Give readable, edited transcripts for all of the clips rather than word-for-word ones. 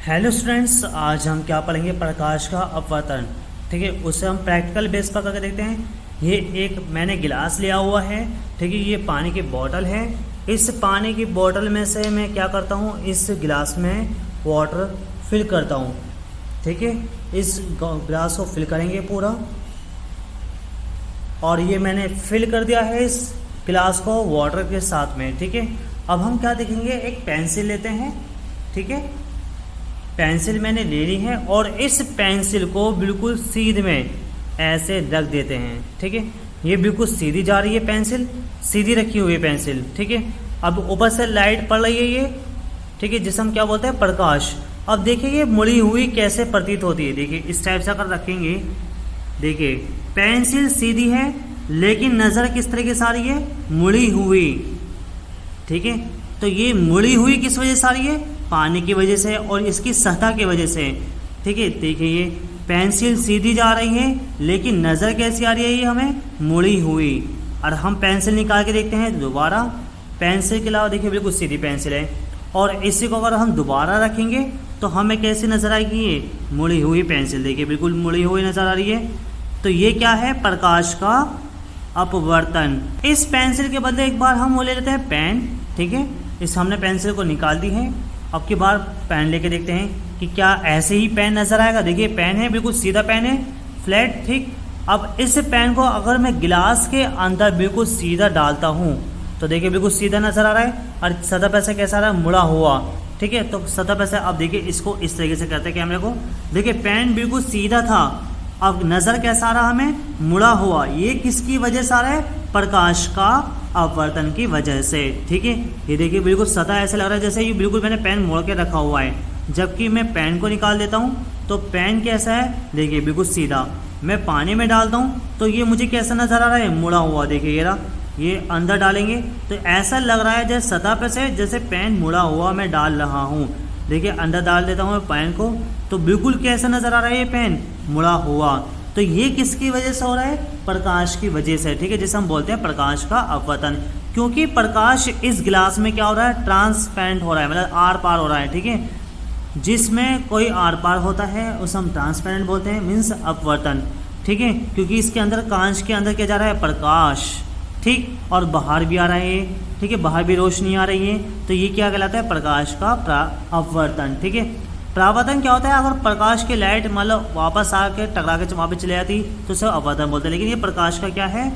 Hello students, आज हम क्या पढ़ेंगे? प्रकाश का अपवर्तन। ठीक है, उसे हम प्रैक्टिकल बेस पर करके देखते हैं। ये एक मैंने गिलास लिया हुआ है। ठीक है, ये पानी की बोतल है। इस पानी की बोतल में से मैं क्या करता हूँ, इस गिलास में वाटर फिल करता हूँ। ठीक है, इस गिलास को फिल करेंगे पूरा, और ये मैंने फिल कर दिया है इस गिलास को वाटर के साथ में। ठीक है, अब हम क्या देखेंगे, एक पेंसिल लेते हैं। ठीक है, पेंसिल मैंने ले ली है और इस पेंसिल को बिल्कुल सीध में ऐसे रख देते हैं। ठीक है, ये बिल्कुल सीधी जा रही है पेंसिल, सीधी रखी हुई है पेंसिल। ठीक है, अब ऊपर से लाइट पड़ रही है ये। ठीक है, जिसे हम क्या बोलते हैं, प्रकाश। अब देखिए ये मुड़ी हुई कैसे प्रतीत होती है। देखिए इस टाइप से अगर रखेंगे, देखिए पेंसिल सीधी है लेकिन नज़र किस तरीके से आ रही है, मुड़ी हुई। ठीक है, तो ये मुड़ी हुई किस वजह से आ रही है, पानी की वजह से और इसकी सतह की वजह से। ठीक है, देखिए ये पेंसिल सीधी जा रही है लेकिन नज़र कैसी आ रही है, ये हमें मुड़ी हुई। और हम पेंसिल निकाल के देखते हैं दोबारा, पेंसिल के अलावा देखिए बिल्कुल सीधी पेंसिल है, और इसी को अगर हम दोबारा रखेंगे तो हमें कैसी नज़र आएगी, ये मुड़ी हुई पेंसिल। देखिए बिल्कुल मुड़ी हुई नज़र आ रही है। तो ये क्या है, प्रकाश का अपवर्तन। इस पेंसिल के बदले एक बार हम वो ले लेते हैं पेन। ठीक है, इस हमने पेंसिल को निकाल दी है। अब की बार पेन लेके देखते हैं कि क्या ऐसे ही पेन नज़र आएगा। देखिए पेन है, बिल्कुल सीधा पेन है, फ्लैट। ठीक, अब इस पेन को अगर मैं गिलास के अंदर बिल्कुल सीधा डालता हूँ तो देखिए बिल्कुल सीधा नज़र आ रहा है, और सतह पे से कैसा आ रहा है, मुड़ा हुआ। ठीक है, तो सतह पे से अब देखिए इसको इस तरीके से करते हैं कैमरे को। देखिए पेन बिल्कुल सीधा था, अब नज़र कैसा आ रहा हमें, मुड़ा हुआ। ये किसकी वजह से आ रहा है, प्रकाश का अपवर्तन की वजह से। ठीक है, ये देखिए बिल्कुल सतह ऐसे लग रहा है जैसे ये बिल्कुल मैंने पेन मोड़ के रखा हुआ है। जबकि मैं पेन को निकाल देता हूँ तो पेन कैसा है, देखिए बिल्कुल सीधा। मैं पानी में डालता हूँ तो ये मुझे कैसा नज़र आ रहा है, मुड़ा हुआ। देखिए ये रहा, ये अंदर डालेंगे तो ऐसा लग रहा है जैसे सतह पे से जैसे पेन मुड़ा हुआ मैं डाल रहा हूँ। देखिए अंदर डाल देता हूँ मैं पेन को तो बिल्कुल कैसा नज़र आ रहा है, ये पेन मुड़ा हुआ। तो ये किसकी वजह से हो रहा है, प्रकाश की वजह से। ठीक है, जिसे हम बोलते हैं प्रकाश का अपवर्तन। क्योंकि प्रकाश इस गिलास में क्या हो रहा है, ट्रांसपेरेंट हो रहा है, मतलब आर पार हो रहा है। ठीक है, जिसमें कोई आर पार होता है उसे हम ट्रांसपेरेंट बोलते हैं, मीन्स अपवर्तन। ठीक है, क्योंकि इसके अंदर कांच के अंदर क्या जा रहा है, प्रकाश। ठीक, और बाहर भी आ रहा है। ठीक है, बाहर भी रोशनी आ रही है, तो ये क्या कहलाता है, प्रकाश का अपवर्तन। ठीक है, परावर्तन क्या होता है, अगर प्रकाश की लाइट मतलब वापस आके टकरा के वहाँ पे चले जाती तो उसे अपवर्तन बोलते हैं। लेकिन ये प्रकाश का क्या है,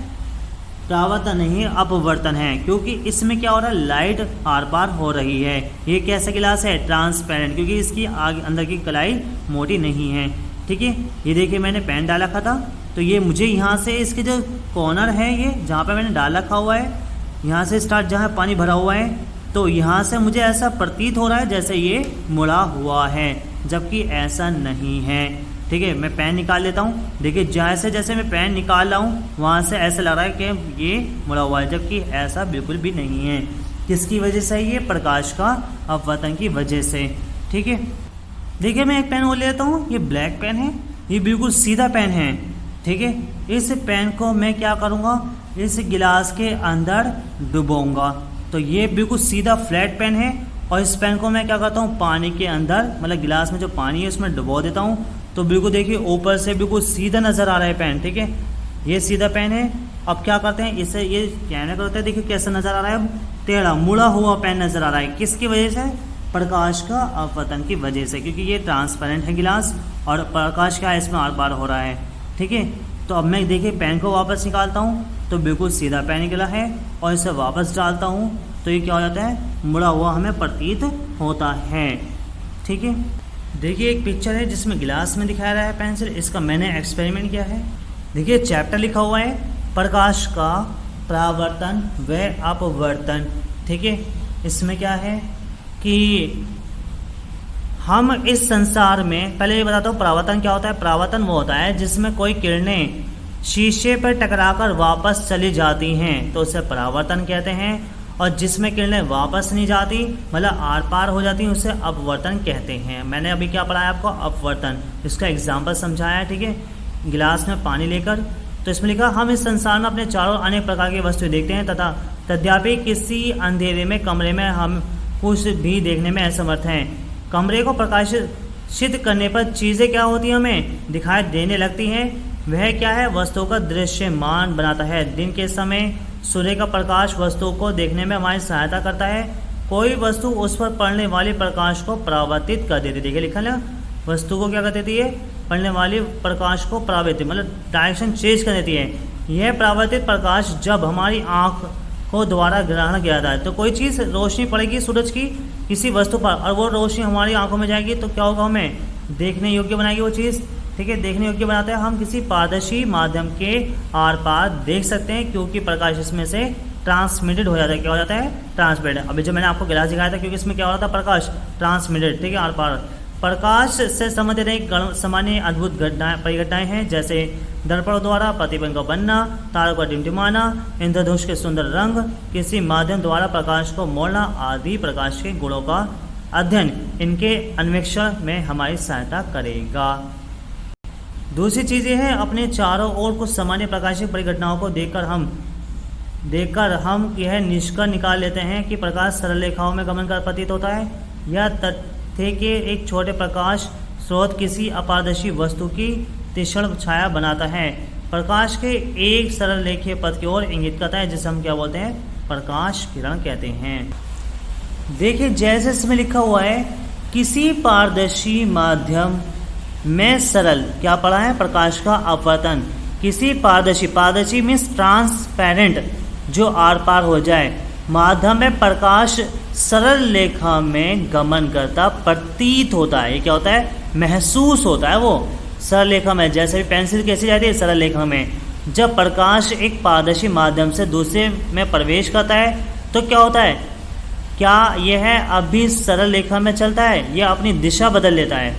परावर्तन नहीं, अपवर्तन है। क्योंकि इसमें क्या हो रहा है, लाइट आर पार हो रही है। ये कैसा गिलास है, ट्रांसपेरेंट, क्योंकि इसकी आगे अंदर की कलाई मोटी नहीं है। ठीक है, ये देखिए मैंने पेन डाल रखा था तो ये मुझे यहाँ से इसके जो कॉर्नर है, ये जहाँ पर मैंने डाल रखा हुआ है, यहाँ से स्टार्ट जहाँ पानी भरा हुआ है, तो यहाँ से मुझे ऐसा प्रतीत हो रहा है जैसे ये मुड़ा हुआ है, जबकि ऐसा नहीं है। ठीक है, मैं पेन निकाल लेता हूँ। देखिए जैसे जैसे मैं पेन निकाल रहा हूँ वहाँ से ऐसा लग रहा है कि ये मुड़ा हुआ है, जबकि ऐसा बिल्कुल भी नहीं है। किसकी वजह से, ये प्रकाश का अपवर्तन की वजह से। ठीक है, देखिए मैं एक पेन वो ले लेता हूँ, ये ब्लैक पेन है, ये बिल्कुल सीधा पेन है। ठीक है, इस पेन को मैं क्या करूँगा, इस गिलास के अंदर डुबोऊंगा। तो ये बिल्कुल सीधा फ्लैट पेन है, और इस पेन को मैं क्या करता हूँ, पानी के अंदर मतलब गिलास में जो पानी है उसमें डुबो देता हूँ। तो बिल्कुल देखिए ऊपर से बिल्कुल सीधा नज़र आ रहा है पेन। ठीक है, ये सीधा पेन है। अब क्या करते हैं, इसे ये कहने करते हैं, देखिए कैसा नज़र आ रहा है, अब टेढ़ा मुड़ा हुआ पेन नज़र आ रहा है। किसकी वजह से, प्रकाश का अपवर्तन की वजह से, क्योंकि ये ट्रांसपेरेंट है गिलास और प्रकाश क्या है, इसमें आर पार हो रहा है। ठीक है, तो अब मैं देखिए पेन को वापस निकालता हूँ तो बिल्कुल सीधा पेन निकला है, और इसे वापस डालता हूँ तो ये क्या हो जाता है, मुड़ा हुआ हमें प्रतीत होता है। ठीक है, देखिए एक पिक्चर है जिसमें गिलास में दिखाया रहा है पेंसिल, इसका मैंने एक्सपेरिमेंट किया है। देखिए चैप्टर लिखा हुआ है, प्रकाश का परावर्तन व अपवर्तन। ठीक है, इसमें क्या है कि हम इस संसार में, पहले ये बताता हूँ परावर्तन क्या होता है। परावर्तन वो होता है जिसमें कोई किरणें शीशे पर टकराकर वापस चली जाती हैं तो उसे परावर्तन कहते हैं, और जिसमें किरणें वापस नहीं जाती मतलब आर पार हो जाती हैं उसे अपवर्तन कहते हैं। मैंने अभी क्या पढ़ाया आपको, अपवर्तन, इसका एग्जाम्पल समझाया है। ठीक है, गिलास में पानी लेकर, तो इसमें लिखा, हम इस संसार में अपने चारों अनेक प्रकार की वस्तुएं देखते हैं तथा तद्यपि किसी अंधेरे में कमरे में हम कुछ भी देखने में असमर्थ हैं। कमरे को प्रकाशित करने पर चीज़ें क्या होती हैं, हमें दिखाई देने लगती हैं। वह क्या है, वस्तु का दृश्यमान बनाता है। दिन के समय सूर्य का प्रकाश वस्तु को देखने में हमारी सहायता करता है। कोई वस्तु उस पर पड़ने वाली प्रकाश को परावर्तित कर देती है। देखिए लिखा है, वस्तु को क्या कर देती है, पड़ने वाली प्रकाश को परावर्तित, मतलब डायरेक्शन चेंज कर देती है। यह परावर्तित प्रकाश जब हमारी आँख को द्वारा ग्रहण किया जाता है, तो कोई चीज़ रोशनी पड़ेगी सूरज की किसी वस्तु पर और वो रोशनी हमारी आंखों में जाएगी, तो क्या होगा, हमें देखने योग्य बनाएगी वो चीज़। ठीक है, देखने योग्य बनाता है। हम किसी पारदर्शी माध्यम के आर पार देख सकते हैं क्योंकि प्रकाश इसमें से ट्रांसमिटेड हो जाता है। क्या हो जाता है, ट्रांसमिटेड। अभी जो मैंने आपको गिलास दिखाया था, क्योंकि इसमें क्या हो रहा था, प्रकाश ट्रांसमिटेड। ठीक है, आर पार प्रकाश से संबंधित एक सामान्य अद्भुत परिघटनाएं हैं, जैसे दर्पण द्वारा प्रतिबिंब का बनना, तारों का टिमटिमाना, इंद्रधनुष के सुंदर रंग, किसी माध्यम द्वारा प्रकाश को मोड़ना आदि प्रकाश के गुणों का अध्ययन इनके अन्वेषण में हमारी सहायता करेगा। दूसरी चीज़ें हैं, अपने चारों ओर कुछ सामान्य प्रकाशिक परिघटनाओं को देखकर हम यह निष्कर्ष निकाल लेते हैं कि प्रकाश सरल रेखाओं में गमन कर प्रतीत होता है। यह तथ्य के एक छोटे प्रकाश स्रोत किसी अपारदर्शी वस्तु की तीक्ष्ण छाया बनाता है। प्रकाश के एक सरल रेखीय पथ की ओर इंगित करता है, जिसे हम क्या बोलते हैं, प्रकाश किरण कहते हैं। देखिए जैसे इसमें लिखा हुआ है, किसी पारदर्शी माध्यम में सरल, क्या पढ़ा है, प्रकाश का अपवर्तन। किसी पारदर्शी मीन्स ट्रांसपेरेंट, जो आर पार हो जाए, माध्यम में प्रकाश सरल रेखा में गमन करता प्रतीत होता है। ये क्या होता है, महसूस होता है वो सरल रेखा में। जैसे भी पेंसिल कैसी जाती है, सरल रेखा में। जब प्रकाश एक पारदर्शी माध्यम से दूसरे में प्रवेश करता है तो क्या होता है, क्या यह अब भी सरल रेखा में चलता है या अपनी दिशा बदल लेता है।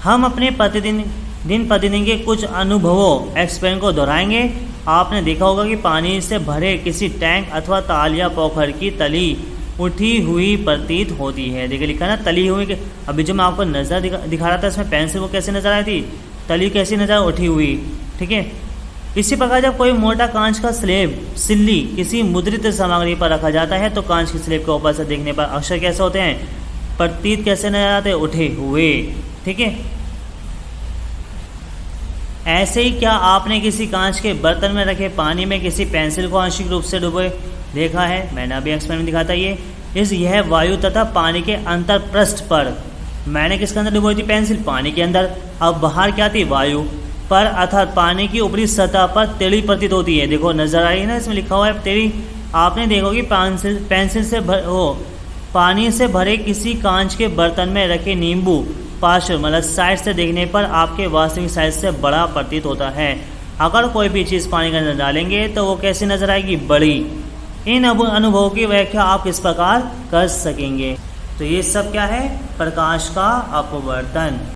हम अपने प्रतिदिन के कुछ अनुभवों एक्सपेरिमेंट को दोहराएंगे। आपने देखा होगा कि पानी से भरे किसी टैंक अथवा ताल या पोखर की तली उठी हुई प्रतीत होती है। देखिए लिखा ना, तली हुई। अभी जो मैं आपको नज़र दिखा रहा था, इसमें पेंसिल वो कैसे नज़र आई थी, तली कैसी नज़र, उठी हुई। ठीक है, इसी प्रकार जब कोई मोटा कांच का स्लेब सिल्ली किसी मुद्रित सामग्री पर रखा जाता है तो कांच के स्लेब के ऊपर से देखने पर अक्षर कैसे होते हैं, प्रतीत कैसे नजर आते हैं, उठे हुए। ठीक है, ऐसे ही क्या आपने किसी कांच के बर्तन में रखे पानी में किसी पेंसिल को आंशिक रूप से डुबोए देखा है। मैंने अभी एक्सपेरिमेंट दिखाता यह वायु तथा पानी के अंतर पृष्ठ पर, मैंने किसके अंदर डुबोई थी, पेंसिल, पानी के अंदर। अब बाहर क्या थी, वायु पर, अर्थात पानी की ऊपरी सतह पर तेली प्रतीत होती है। देखो नजर आ रही है ना, इसमें लिखा हुआ है तेली। आपने देखो कि पेंसिल से पानी से भरे किसी कांच के बर्तन में रखे नींबू पार्श्व मतलब साइड से देखने पर आपके वास्तविक साइज से बड़ा प्रतीत होता है। अगर कोई भी चीज़ पानी के अंदर डालेंगे तो वो कैसी नजर आएगी, बड़ी। इन अनुभवों की व्याख्या आप किस प्रकार कर सकेंगे। तो ये सब क्या है, प्रकाश का अपवर्तन।